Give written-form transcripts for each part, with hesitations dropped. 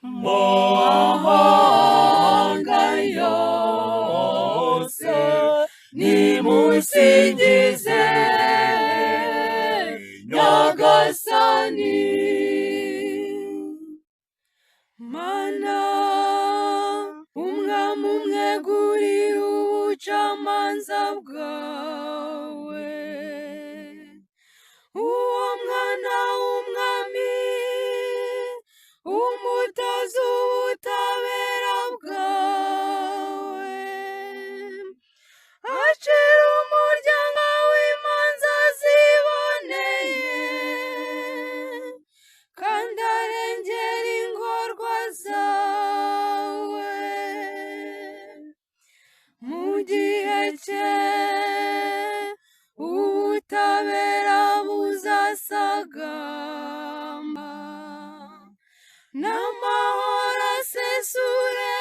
mahanga yose nimusingize Nyagasani. Mana umwami umwegurira ubucamanza bwawe, uwo mwana w'umwami umutoza ubutabera bwawe, acira umuryango w'imanza ziboneye kandi arengera ingorwa zawe. Mu gihe cye ubutabera buzasagamba n'amahoro asesure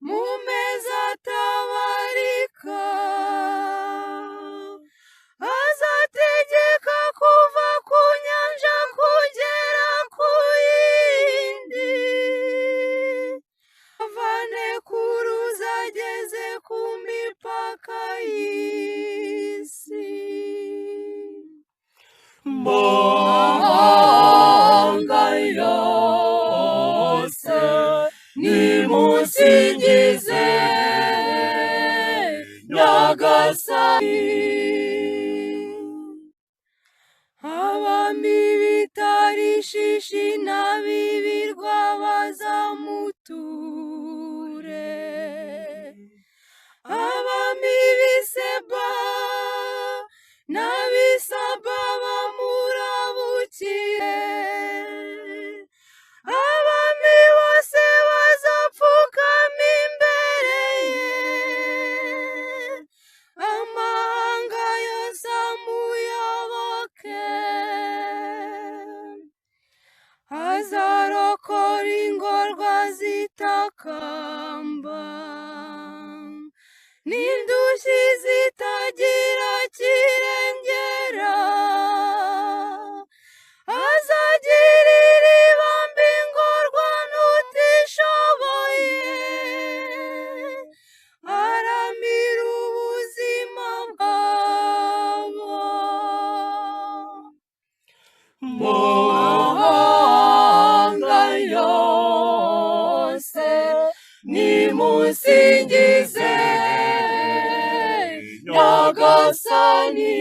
mu meza atabarika. Azategeka kuva ku nyanja kugera ku yindi, avane ku ruzi ageze ku mipaka y'isi. Mahanga yose nimusingize Nyagasani. Abami b'Itarishishi n'ab'ibirwa bazamuture, abami b'i Seba n'ab'i Saba bamurabukire, abami bose bazapfukama imbere ye, amahanga yose amuyoboke. Azarokora ingorwa zitakamba n'indushyi zitagira kirengera. Azagirira ibambe ingorwa n'utishoboye, aramira ubuzima bwabo. Mahanga yose nimusingize Nyagasani.